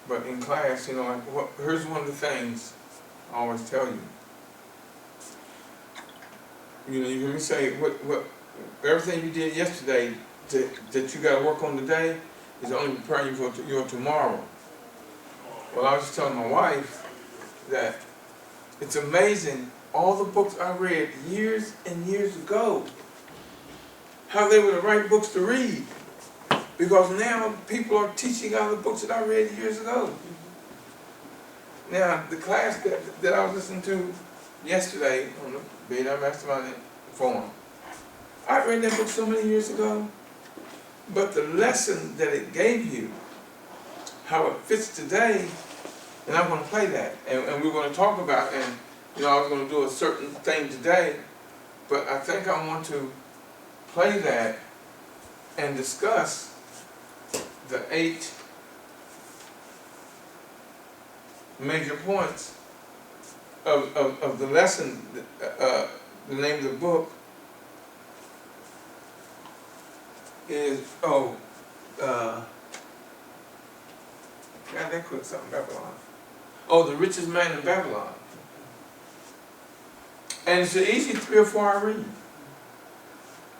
But in class, you know, like, here's one of the things I always tell you. You know, you hear me say, everything you did yesterday that you got to work on today is only preparing you for your tomorrow. Well, I was just telling my wife that it's amazing all the books I read years and years ago, how they were the right books to read. Because now people are teaching out of the books that I read years ago. Now, the class that I was listening to yesterday on the Beta Mastermind Forum, I read that book so many years ago, but the lesson that it gave you, how it fits today, and I'm going to play that, and we're going to talk about, and you know, I was going to do a certain thing today, but I think I want to play that and discuss the 8 major points of the lesson. The name of the book is, God, that quick something, Babylon. Oh, The Richest Man in Babylon. And it's an easy 3 or 4 hour read.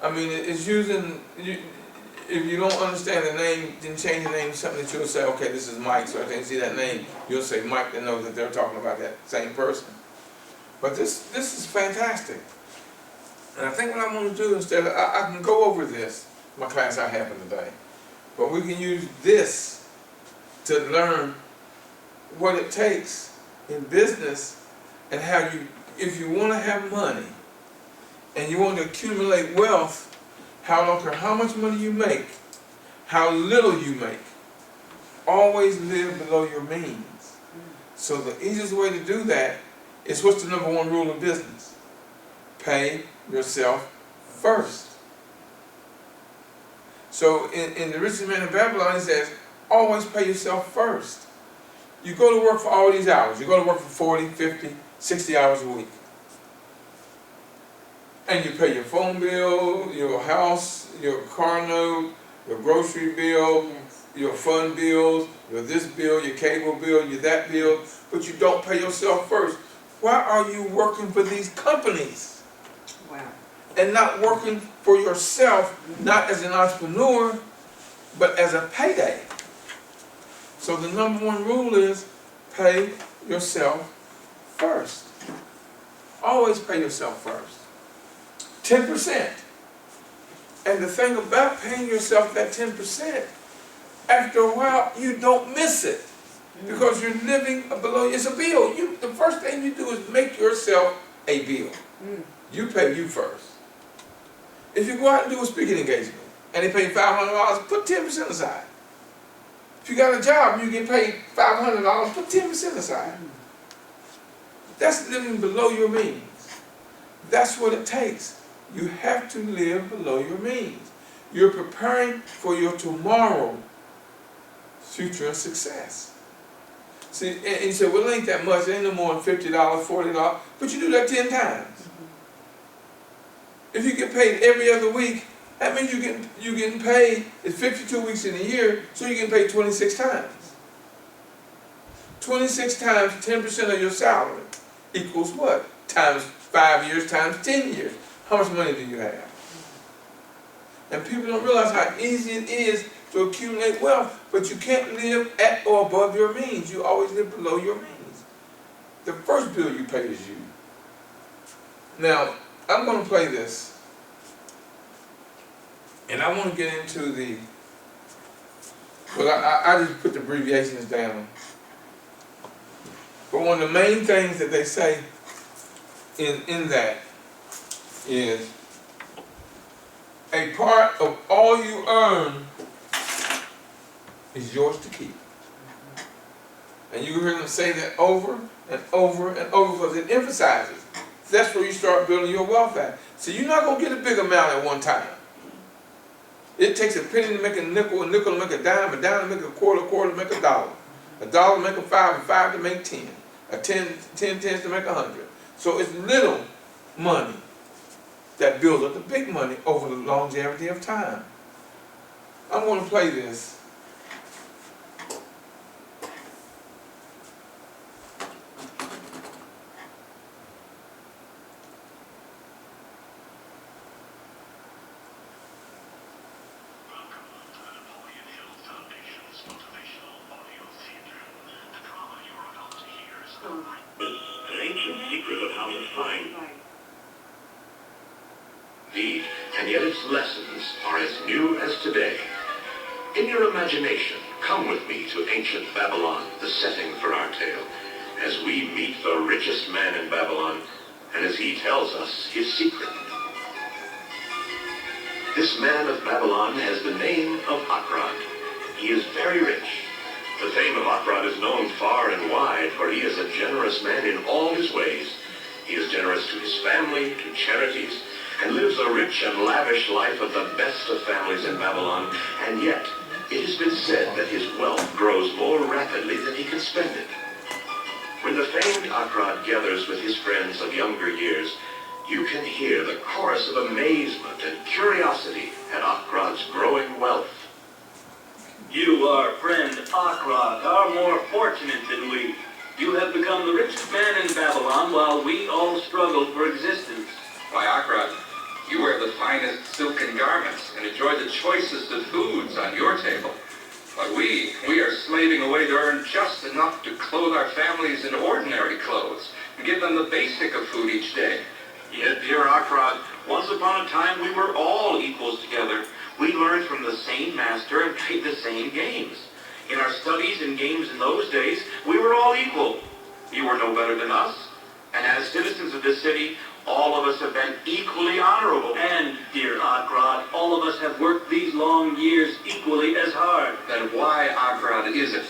I mean, it's using, if you don't understand the name, then change the name to something that you'll say, okay, this is Mike, so I can see that name, you'll say Mike and know that they're talking about that same person. But this is fantastic. And I think what I'm going to do instead, I can go over this, my class I have for today, but we can use this to learn what it takes in business and how you, if you want to have money and you want to accumulate wealth, how much money you make, how little you make, always live below your means. So the easiest way to do that is, what's the number 1 rule of business? Pay yourself first. So in The Richest Man in Babylon, it says, always pay yourself first. You go to work for all these hours. You go to work for 40, 50, 60 hours a week. And you pay your phone bill, your house, your car note, your grocery bill, your fund bills, your this bill, your cable bill, your that bill, but you don't pay yourself first. Why are you working for these companies? Wow. And not working for yourself, not as an entrepreneur, but as a payday? So the number 1 rule is pay yourself first. Always pay yourself first. 10%. And the thing about paying yourself that 10%, after a while you don't miss it, because you're living below. It's a bill. The first thing you do is make yourself a bill. You pay you first. If you go out and do a speaking engagement and they pay $500, put 10% aside. If you got a job and you get paid $500, put 10% aside. That's living below your means. That's what it takes. You have to live below your means. You're preparing for your tomorrow, future success. See, and you say, well, it ain't that much. It ain't no more than $50, $40, but you do that 10 times. If you get paid every other week, that means you're getting paid. It's 52 weeks in a year, so you get paid 26 times. 26 times 10% of your salary equals what? Times 5 years, times 10 years. How much money do you have? And people don't realize how easy it is to accumulate wealth, but you can't live at or above your means. You always live below your means. The first bill you pay is you. Now, I'm going to play this, and I want to get into the, well, I just put the abbreviations down. But one of the main things that they say in that is, a part of all you earn is yours to keep. And you hear them say that over and over and over, because it emphasizes. That's where you start building your wealth at. So you're not going to get a big amount at one time. It takes a penny to make a nickel to make a dime to make a quarter to make a dollar to make a five, a five to make 10, a 10 tens to make 100. So it's little money that builds up the big money over the longevity of time. I'm going to play this. An ancient secret of how to find deed, and yet its lessons are as new as today. In your imagination, come with me to ancient Babylon, the setting for our tale, as we meet the richest man in Babylon, and as he tells us his secret. This man of Babylon has the name of Akrad. He is very rich. The fame of Akrad is known far and wide, for he is a generous man in all his ways. He is generous to his family, to charities, and lives a rich and lavish life of the best of families in Babylon, and yet it has been said that his wealth grows more rapidly than he can spend it. When the famed Akrad gathers with his friends of younger years, you can hear the chorus of amazement and curiosity at Akrad's growing wealth. You, our friend Akrad, are more fortunate than we. You have become the richest man in Babylon while we all struggle for existence. Why, Akrad, you wear the finest silken garments and enjoy the choicest of foods on your table. But we are slaving away to earn just enough to clothe our families in ordinary clothes and give them the basic of food each day. Yet, dear Akrad, once upon a time we were all equals together. We learned from the same master and played the same games. In our studies and games in those days, we were all equal. You were no better than us. And as citizens of this city, all of us have been equally honorable. And, dear Akrad, all of us have worked these long years equally as hard. Then why, Akrad, is it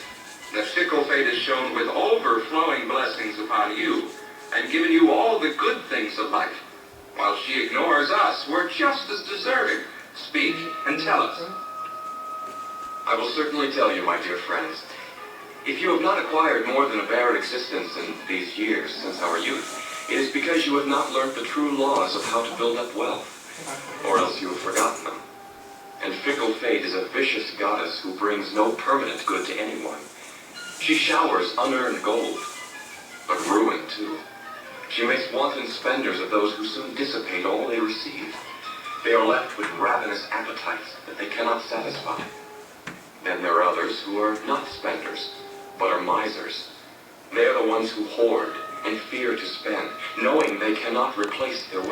that fickle fate has shone with overflowing blessings upon you and given you all the good things of life, while she ignores us? We're just as deserving. Speak and tell us. I will certainly tell you, my dear friends. If you have not acquired more than a barren existence in these years since our youth, it is because you have not learnt the true laws of how to build up wealth, or else you have forgotten them. And fickle fate is a vicious goddess who brings no permanent good to anyone. She showers unearned gold, but ruin too. She makes wanton spenders of those who soon dissipate all they receive. They are left with ravenous appetites that they cannot satisfy. Then there are others who are not spenders, but are misers. They are the ones who hoard and fear to spend, knowing they cannot replace their wealth.